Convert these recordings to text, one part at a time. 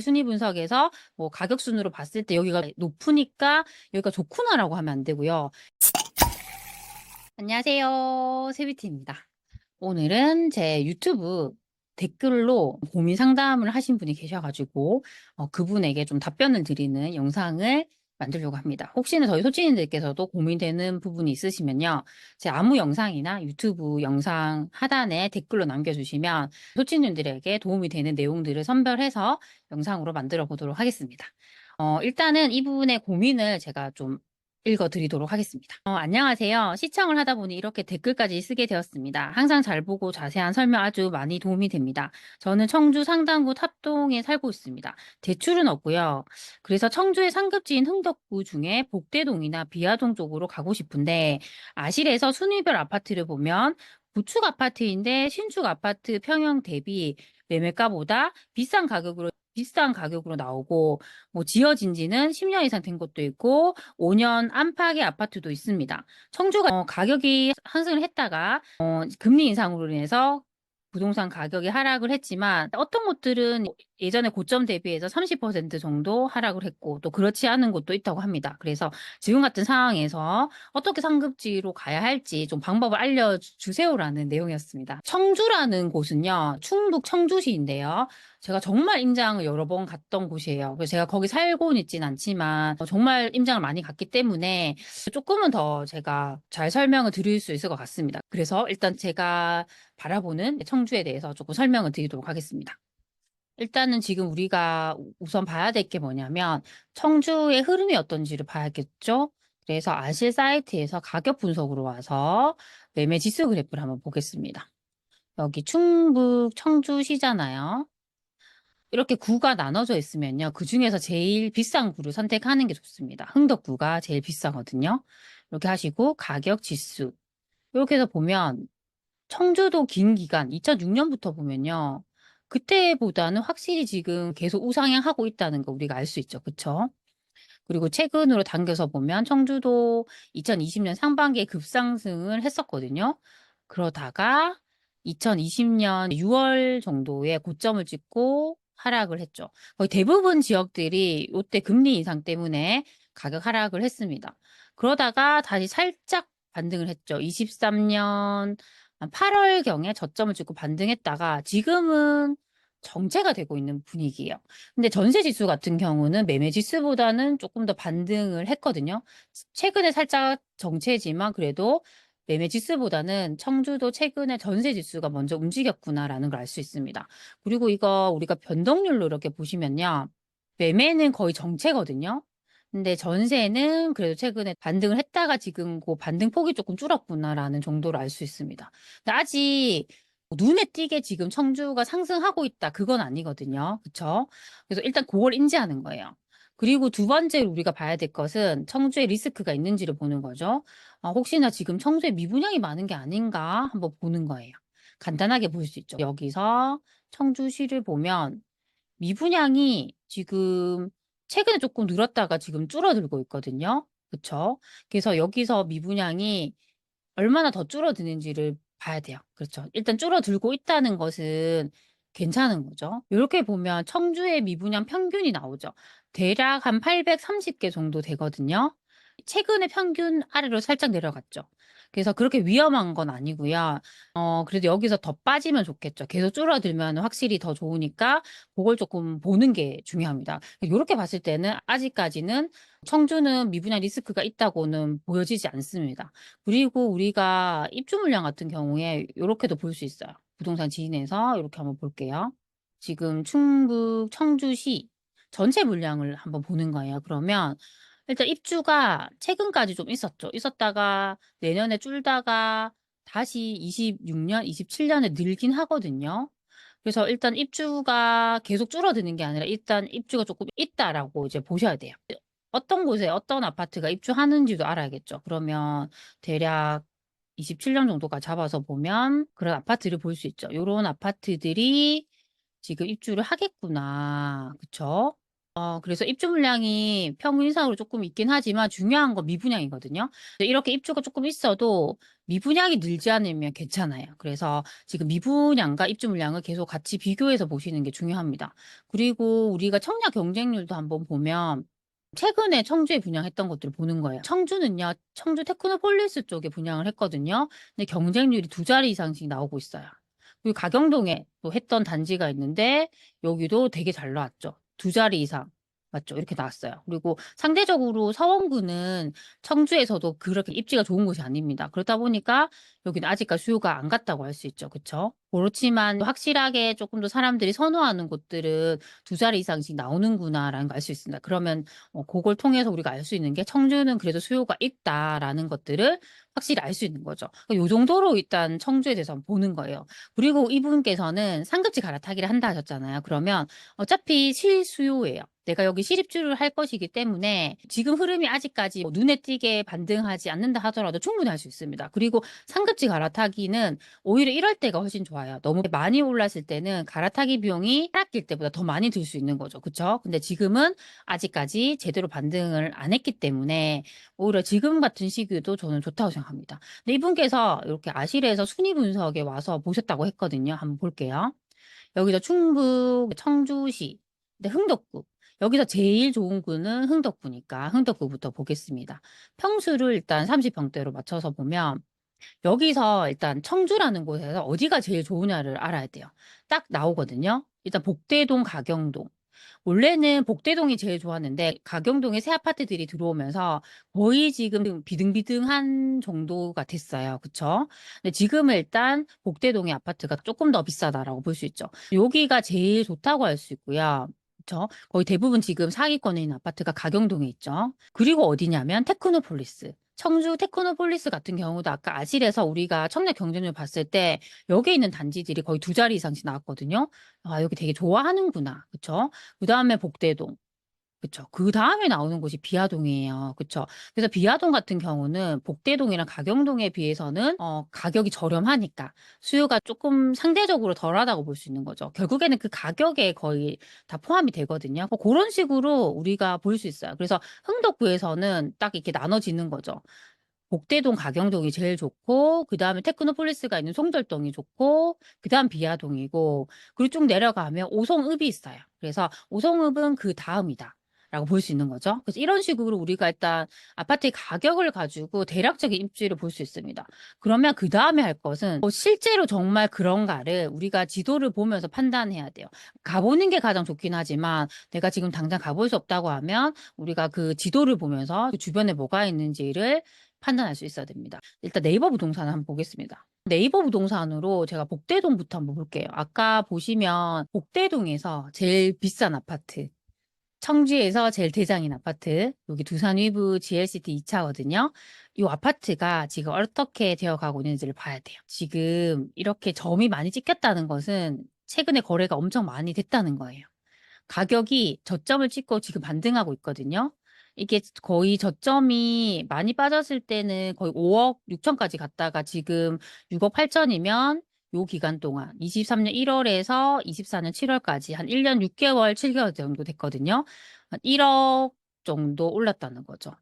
순위 분석에서 뭐 가격 순으로 봤을 때 여기가 높으니까 '여기가 좋구나.'라고 하면 안 되고요. 안녕하세요. 세비티입니다. 오늘은 제 유튜브 댓글로 고민 상담을 하신 분이 계셔 가지고 그분에게 좀 답변을 드리는 영상을 만들려고 합니다. 혹시나 저희 소치님들께서도 고민되는 부분이 있으시면요. 제 아무 영상이나 유튜브 영상 하단에 댓글로 남겨 주시면 소치님들에게 도움이 되는 내용들을 선별해서 영상으로 만들어 보도록 하겠습니다. 일단은 이분의 고민을 제가 좀 읽어 드리도록 하겠습니다. 안녕하세요. 시청을 하다 보니 이렇게 댓글까지 쓰게 되었습니다. 항상 잘 보고 자세한 설명 아주 많이 도움이 됩니다. 저는 청주 상당구 탑동에 살고 있습니다. 대출은 없고요. 그래서 청주의 상급지인 흥덕구 중에 복대동이나 비아동 쪽으로 가고 싶은데 아실에서 순위별 아파트를 보면 구축 아파트인데 신축 아파트 평형 대비 매매가보다 비싼 가격으로 나오고 뭐 지어진 지는 10년 이상 된 것도 있고 5년 안팎의 아파트도 있습니다. 청주가 가격이 상승을 했다가 금리 인상으로 인해서 부동산 가격이 하락을 했지만 어떤 곳들은 예전에 고점 대비해서 30% 정도 하락을 했고 또 그렇지 않은 곳도 있다고 합니다. 그래서 지금 같은 상황에서 어떻게 상급지로 가야 할지 좀 방법을 알려주세요라는 내용이었습니다. 청주라는 곳은요, 충북 청주시인데요. 제가 정말 임장을 여러 번 갔던 곳이에요. 그래서 제가 거기 살고는 있진 않지만 정말 임장을 많이 갔기 때문에 조금은 더 제가 잘 설명을 드릴 수 있을 것 같습니다. 그래서 일단 제가 바라보는 청주에 대해서 조금 설명을 드리도록 하겠습니다. 일단은 지금 우리가 우선 봐야 될 게 뭐냐면 청주의 흐름이 어떤지를 봐야겠죠. 그래서 아실 사이트에서 가격 분석으로 와서 매매 지수 그래프를 한번 보겠습니다. 여기 충북 청주시잖아요. 이렇게 구가 나눠져 있으면요. 그중에서 제일 비싼 구를 선택하는 게 좋습니다. 흥덕구가 제일 비싸거든요. 이렇게 하시고 가격 지수 이렇게 해서 보면 청주도 긴 기간 2006년부터 보면요. 그때보다는 확실히 지금 계속 우상향하고 있다는 거 우리가 알 수 있죠. 그쵸? 그리고 최근으로 당겨서 보면 청주도 2020년 상반기에 급상승을 했었거든요. 그러다가 2020년 6월 정도에 고점을 찍고 하락을 했죠. 거의 대부분 지역들이 요때 금리 인상 때문에 가격 하락을 했습니다. 그러다가 다시 살짝 반등을 했죠. 23년 8월경에 저점을 찍고 반등했다가 지금은 정체가 되고 있는 분위기예요. 근데 전세 지수 같은 경우는 매매 지수보다는 조금 더 반등을 했거든요. 최근에 살짝 정체지만 그래도 매매 지수보다는 청주도 최근에 전세 지수가 먼저 움직였구나라는 걸 알 수 있습니다. 그리고 이거 우리가 변동률로 이렇게 보시면요. 매매는 거의 정체거든요. 근데 전세는 그래도 최근에 반등을 했다가 지금 그 반등폭이 조금 줄었구나라는 정도로 알 수 있습니다. 근데 아직 눈에 띄게 지금 청주가 상승하고 있다 그건 아니거든요. 그쵸? 그래서 일단 그걸 인지하는 거예요. 그리고 두 번째로 우리가 봐야 될 것은 청주에 리스크가 있는지를 보는 거죠. 혹시나 지금 청주에 미분양이 많은 게 아닌가 한번 보는 거예요. 간단하게 볼 수 있죠. 여기서 청주시를 보면 미분양이 지금 최근에 조금 늘었다가 지금 줄어들고 있거든요. 그쵸? 그래서 여기서 미분양이 얼마나 더 줄어드는지를 봐야 돼요. 그렇죠. 일단 줄어들고 있다는 것은 괜찮은 거죠. 요렇게 보면 청주의 미분양 평균이 나오죠. 대략 한 830개 정도 되거든요. 최근에 평균 아래로 살짝 내려갔죠. 그래서 그렇게 위험한 건 아니고요. 그래도 여기서 더 빠지면 좋겠죠. 계속 줄어들면 확실히 더 좋으니까 고걸 조금 보는 게 중요합니다. 요렇게 봤을 때는 아직까지는 청주는 미분양 리스크가 있다고는 보여지지 않습니다. 그리고 우리가 입주 물량 같은 경우에 요렇게도 볼 수 있어요. 부동산 지인에서 요렇게 한번 볼게요. 지금 충북 청주시 전체 물량을 한번 보는 거예요. 그러면 일단 입주가 최근까지 좀 있었죠. 있었다가 내년에 줄다가 다시 26년, 27년에 늘긴 하거든요. 그래서 일단 입주가 계속 줄어드는 게 아니라 일단 입주가 조금 있다라고 이제 보셔야 돼요. 어떤 곳에 어떤 아파트가 입주하는지도 알아야겠죠. 그러면 대략 27년 정도가 잡아서 보면 그런 아파트를 볼 수 있죠. 요런 아파트들이 지금 입주를 하겠구나. 그쵸? '요런 아파트들이 지금 입주를 하겠구나.' 라는 걸 알 수 있습니다. 그리고 우리가 입주 물량을 한번 보는 거예요. 그러면 일단 입주가 최근까지 좀 있었죠. 있었다가 내년에 줄다가 다시 26년, 27년에 늘긴 하거든요. 그래서 일단 입주가 계속 줄어드는 게 아니라 일단 입주가 조금 있다라고 이제 보셔야 돼요. 어떤 곳에 어떤 아파트가 입주하는지도 알아야겠죠. 그러면 대략 27년 정도가 잡아서 보면 그런 아파트를 볼 수 있죠. 요런 아파트들이 지금 입주를 그래서 입주 물량이 평균 이상으로 조금 있긴 하지만 중요한 건 미분양이거든요. 근데 이렇게 입주가 조금 있어도 미분양이 늘지 않으면 괜찮아요. 그래서 지금 미분양과 입주 물량을 계속 같이 비교해서 보시는 게 중요합니다. 그리고 우리가 청약 경쟁률도 한번 보면 최근에 청주에 분양했던 것들을 보는 거예요. 청주는요, 청주 테크노폴리스 쪽에 분양을 했거든요. 근데 경쟁률이 2자리 이상씩 나오고 있어요. 그리고 가경동에 또 했던 단지가 있는데 여기도 되게 잘 나왔죠. 2자리 이상. 맞죠? 이렇게 나왔어요. 그리고 상대적으로 서원구는 청주에서도 그렇게 입지가 좋은 곳이 아닙니다. 그렇다 보니까 여기는 아직까지 수요가 안 갔다고 할 수 있죠. 그쵸? 그렇지만 확실하게 조금 더 사람들이 선호하는 곳들은 2자리 이상씩 나오는구나라는 걸 알 수 있습니다. 그러면 그걸 통해서 우리가 알 수 있는 게 청주는 그래도 수요가 있다라는 것들을 확실히 알 수 있는 거죠. 요 정도로 일단 청주에 대해서 한번 보는 거예요. 그리고 이분께서는 상급지 갈아타기를 한다 하셨잖아요. 그러면 어차피 실수요예요. 내가 여기 실입주를 할 것이기 때문에 지금 흐름이 아직까지 뭐 눈에 띄게 반등하지 않는다 하더라도 충분히 할 수 있습니다. 그리고 상급지 갈아타기는 오히려 이럴 때가 훨씬 좋아요. 너무 많이 올랐을 때는 갈아타기 비용이 하락길 때보다 더 많이 들 수 있는 거죠. 그쵸? 근데 지금은 아직까지 제대로 반등을 안 했기 때문에 오히려 지금 같은 시기도 저는 좋다고 생각합니다. 근데 이분께서 이렇게 아실에서 순위 분석에 와서 보셨다고 했거든요. 한번 볼게요. 여기서 충북 청주시, 근데 흥덕구. 여기서 제일 좋은 구는 흥덕구니까 흥덕구부터 보겠습니다. 평수를 일단 30평대로 맞춰서 보면 여기서 일단 청주라는 곳에서 어디가 제일 좋으냐를 알아야 돼요. 딱 나오거든요. 일단 복대동, 가경동. 원래는 복대동이 제일 좋았는데 가경동에 새 아파트들이 들어오면서 거의 지금 비등비등한 정도가 됐어요. 그쵸? 근데 지금은 일단 복대동의 아파트가 조금 더 비싸다라고 볼 수 있죠. 여기가 제일 좋다고 할 수 있고요. 그쵸? 거의 대부분 지금 상위권에 있는 아파트가 가경동에 있죠. 그리고 어디냐면 테크노폴리스. 청주 테크노폴리스 같은 경우도 아까 아실에서 우리가 청약 경쟁률 봤을 때 여기에 있는 단지들이 거의 2자리 이상씩 나왔거든요. 아, 여기 되게 좋아하는구나. 그쵸? 그다음에 복대동. 그쵸. 그다음에 나오는 곳이 비아동이에요. 그쵸. 그래서 비아동 같은 경우는 복대동이랑 가경동에 비해서는 가격이 저렴하니까 수요가 조금 상대적으로 덜하다고 볼 수 있는 거죠. 결국에는 그 가격에 거의 다 포함이 되거든요. 그런 식으로 우리가 볼 수 있어요. 그래서 흥덕구에서는 딱 이렇게 나눠지는 거죠. 복대동, 가경동이 제일 좋고 그다음에 테크노폴리스가 있는 송절동이 좋고 그다음 비아동이고 그리고 쭉 내려가면 오송읍이 있어요. 그래서 오송읍은 그다음이다. 라고 볼 수 있는 거죠. 그래서 이런 식으로 우리가 일단 아파트의 가격을 가지고 대략적인 입지를 볼 수 있습니다. 그러면 그 다음에 할 것은 실제로 정말 그런가를 우리가 지도를 보면서 판단해야 돼요. 가보는 게 가장 좋긴 하지만 내가 지금 당장 가볼 수 없다고 하면 우리가 그 지도를 보면서 그 주변에 뭐가 있는지를 판단할 수 있어야 됩니다. 일단 네이버 부동산을 한번 보겠습니다. 네이버 부동산으로 제가 복대동부터 한번 볼게요. 아까 보시면 복대동에서 제일 비싼 아파트, 청주에서 제일 대장인 아파트, 여기 두산 위브 GLCT 2차거든요. 이 아파트가 지금 어떻게 되어가고 있는지를 봐야 돼요. 지금 이렇게 점이 많이 찍혔다는 것은 최근에 거래가 엄청 많이 됐다는 거예요. 가격이 저점을 찍고 지금 반등하고 있거든요. 이게 거의 저점이 많이 빠졌을 때는 거의 5억 6천까지 갔다가 지금 6억 8천이면 요 기간 동안 23년 1월에서 24년 7월까지 한 1년 6개월, 7개월 정도 됐거든요. 한 1억 정도 올랐다는 거죠.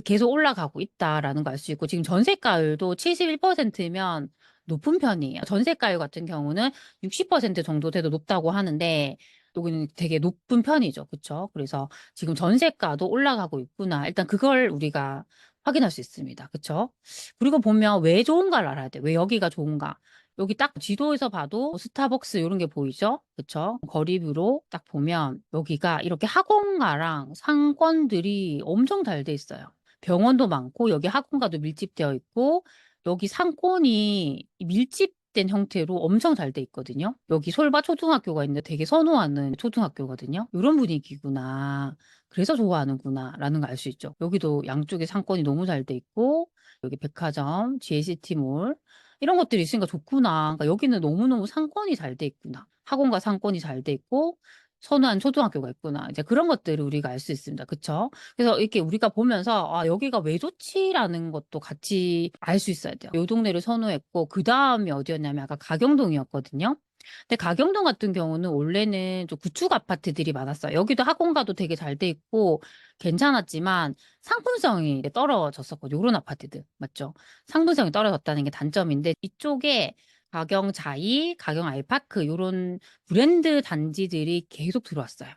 계속 올라가고 있다라는 거 알 수 있고 지금 전세가율도 71%면 높은 편이에요. 전세가율 같은 경우는 60% 정도 돼도 높다고 하는데 여기는 되게 높은 편이죠. 그쵸? 그래서 지금 전세가도 올라가고 있구나. 일단 그걸 우리가 확인할 수 있습니다. 그쵸? 그리고 보면 왜 좋은가를 알아야 돼. 왜 여기가 좋은가. 여기 딱 지도에서 봐도 스타벅스 이런 게 보이죠? 그쵸? 거리뷰로 딱 보면 여기가 이렇게 학원가랑 상권들이 엄청 잘 돼 있어요. 병원도 많고 여기 학원가도 밀집되어 있고 여기 상권이 밀집된 형태로 엄청 잘 돼 있거든요. 여기 솔바 초등학교가 있는데 되게 선호하는 초등학교거든요. 이런 분위기구나. 그래서 좋아하는구나라는 걸 알 수 있죠. 여기도 양쪽에 상권이 너무 잘 돼 있고 여기 백화점, GCT몰 이런 것들이 있으니까 좋구나. 그러니까 여기는 너무너무 상권이 잘 돼 있구나. 학원과 상권이 잘 돼 있고 선호한 초등학교가 있구나. 이제 그런 것들을 우리가 알 수 있습니다. 그쵸? 그래서 이렇게 우리가 보면서 아, 여기가 왜 좋지라는 것도 같이 알 수 있어야 돼요. 요 동네를 선호했고 그 다음이 어디였냐면 아까 가경동이었거든요. 근데 가경동 같은 경우는 원래는 좀 구축 아파트들이 많았어요. 여기도 학원가도 되게 잘 돼 있고 괜찮았지만 상품성이 떨어졌었거든요. 요런 아파트들. 맞죠? 상품성이 떨어졌다는 게 단점인데 이쪽에 가경 자이, 가경 아이파크 요런 브랜드 단지들이 계속 들어왔어요.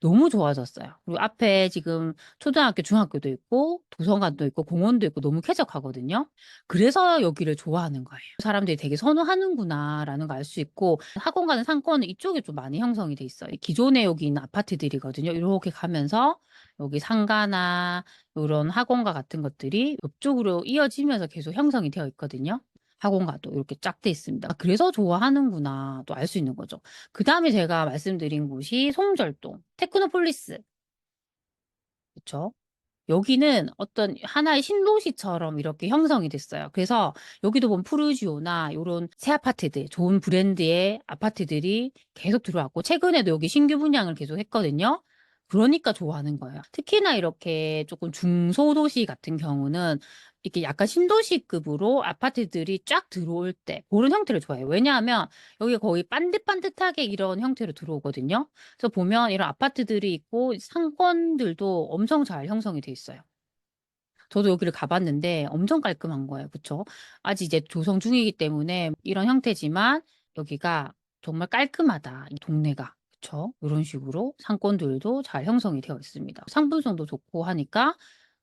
너무 좋아졌어요. 그리고 앞에 지금 초등학교, 중학교도 있고 도서관도 있고 공원도 있고 너무 쾌적하거든요. 그래서 여기를 좋아하는 거예요. 사람들이 되게 선호하는구나라는 걸 알 수 있고 학원 가는 상권은 이쪽에 좀 많이 형성이 돼 있어요. 기존에 여기 있는 아파트들이거든요. 이렇게 가면서 여기 상가나 요런 학원가 같은 것들이 옆쪽으로 이어지면서 계속 형성이 되어 있거든요. 학원가도 이렇게 쫙 돼 있습니다. 그래서 좋아하는구나 또 알 수 있는 거죠. 그다음에 제가 말씀드린 곳이 송절동 테크노폴리스. 그쵸? 여기는 어떤 하나의 신도시처럼 이렇게 형성이 됐어요. 그래서 여기도 보면 푸르지오나 요런 새 아파트들, 좋은 브랜드의 아파트들이 계속 들어왔고 최근에도 여기 신규 분양을 계속 했거든요. 그러니까 좋아하는 거예요. 특히나 이렇게 조금 중소도시 같은 경우는 이렇게 약간 신도시급으로 아파트들이 쫙 들어올 때 그런 형태를 좋아해요. 왜냐하면 여기가 거의 반듯반듯하게 이런 형태로 들어오거든요. 그래서 보면 이런 아파트들이 있고 상권들도 엄청 잘 형성이 돼 있어요. 저도 여기를 가 봤는데 엄청 깔끔한 거예요. 그쵸? 아직 이제 조성 중이기 때문에 이런 형태지만 여기가 정말 깔끔하다, 이 동네가. 그쵸? 요런 식으로 상권들도 잘 형성이 되어 있습니다. 상품성도 좋고 하니까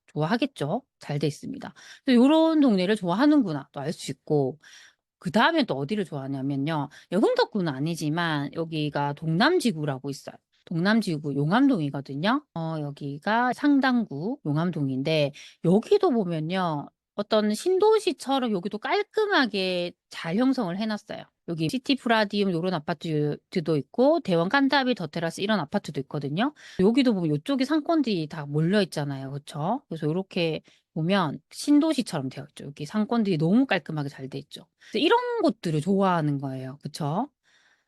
좋아하겠죠? 잘 돼 있습니다. 그래서 요런 동네를 좋아하는구나 또 알 수 있고 그다음에 또 어디를 좋아하냐면요. 흥덕구는 아니지만 여기가 동남지구라고 있어요. 동남지구 용암동이거든요. 여기가 상당구 용암동인데 여기도 보면요. 어떤 신도시처럼 여기도 깔끔하게 잘 형성을 해 놨어요. 여기 시티 프라디움 요런 아파트도 있고 대원 칸타빌 더 테라스 이런 아파트도 있거든요. 여기도 보면 요쪽에 상권들이 다 몰려 있잖아요. 그쵸? 그래서 요렇게 보면 신도시처럼 되어 있죠. 여기 상권들이 너무 깔끔하게 잘 돼 있죠. 그래서 이런 곳들을 좋아하는 거예요. 그쵸?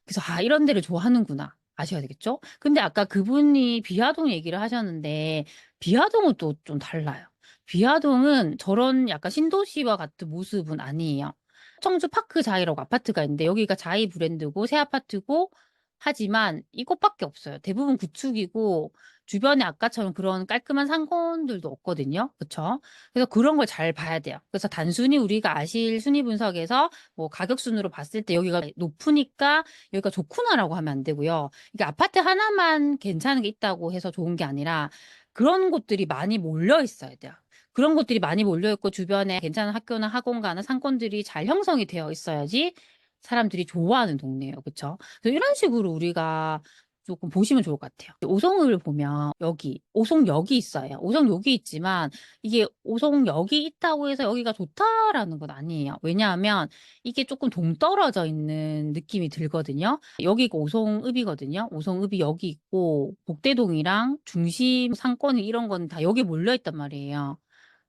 그래서 '아 이런 데를 좋아하는구나.' 아셔야 되겠죠? 근데 아까 그분이 비아동 얘기를 하셨는데 비아동은 또 좀 달라요. 비아동은 저런 약간 신도시와 같은 모습은 아니에요. 청주 파크자이라고 아파트가 있는데 여기가 자이 브랜드고 새 아파트고 하지만 이것밖에 없어요. 대부분 구축이고 주변에 아까처럼 그런 깔끔한 상권들도 없거든요. 그쵸? 그래서 그런 걸 잘 봐야 돼요. 그래서 단순히 우리가 아실 순위 분석에서 뭐 가격 순으로 봤을 때 여기가 높으니까 '여기가 좋구나.'라고 하면 안 되고요. 이게 아파트 하나만 괜찮은 게 있다고 해서 좋은 게 아니라 그런 곳들이 많이 몰려 있어야 돼요. 그런 곳들이 많이 몰려 있고 주변에 괜찮은 학교나 학원가나 상권들이 잘 형성이 되어 있어야지 사람들이 좋아하는 동네예요. 그쵸? 그래서 이런 식으로 우리가 쪼끔 보시면 좋을 것 같아요. 오송을 보면 여기 오송역이 있어요. 오송역이 있지만 이게 '오송역이 있다고 해서 여기가 좋다.'라는 건 아니에요. 왜냐하면 이게 쪼끔 동떨어져 있는 느낌이 들거든요. 여기가 오송읍이거든요. 오송읍이 여기 있고 복대동이랑 중심 상권이 이런 건 다 여기 몰려 있단 말이에요.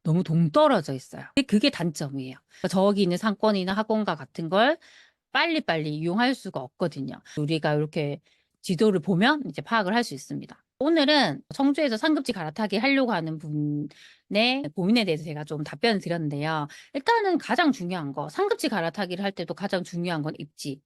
너무 동떨어져 있어요. 그게 단점이에요. 저기 있는 상권이나 학원가 같은 걸 빨리빨리 이용할 수가 없거든요. 우리가 요렇게 지도를 보면 이제 파악을 할 수 있습니다. 오늘은 청주에서 상급지 갈아타기 하려고 하는 분의 고민에 대해서 제가 좀 답변을 드렸는데요. 일단은 가장 중요한 거 상급지 갈아타기를 할 때도 가장 중요한 건 입지.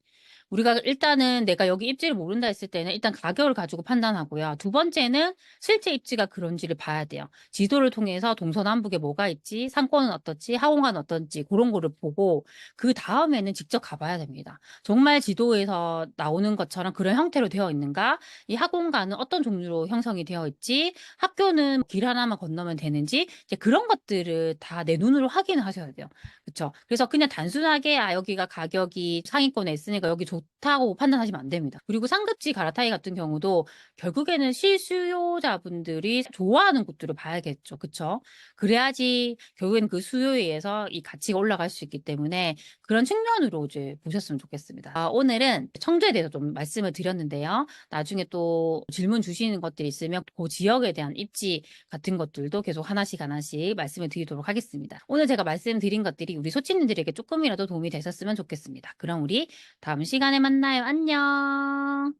우리가 일단은 내가 여기 입지를 모른다 했을 때는 일단 가격을 가지고 판단하고요. 두 번째는 실제 입지가 그런지를 봐야 돼요. 지도를 통해서 동서남북에 뭐가 있지, 상권은 어떻지, 하원가는 어떤지 그런 거를 보고 그다음에는 직접 가 봐야 됩니다. 정말 지도에서 나오는 것처럼 그런 형태로 되어 있는가, 이 학원가는 어떤 종류로 형성이 되어 있지, 학교는 길 하나만 건너면 되는지 이제 그런 것들을 다 내 눈으로 확인을 하셔야 돼요. 그쵸. 그래서 그냥 단순하게 '아 여기가 가격이 상위권에 있으니까 여기 좋다.'고 판단하시면 안 됩니다. 그리고 상급지 갈아타기 같은 경우도 결국에는 실수요자분들이 좋아하는 곳들을 봐야겠죠. 그쵸. 그래야지 결국에는 그 수요에 의해서 이 가치가 올라갈 수 있기 때문에 그런 측면으로 이제 보셨으면 좋겠습니다. 오늘은 청주에 대해서 좀 말씀을 드렸는데요. 나중에 또 질문 주시는 것들이 있으면 고 지역에 대한 입지 같은 것들도 계속 하나씩 하나씩 말씀을 드리도록 하겠습니다. 오늘 제가 말씀드린 것들이 우리 소치님들에게 쪼끔이라도 도움이 되셨으면 좋겠습니다. 그럼 우리 다음 시간에 만나요. 안녕.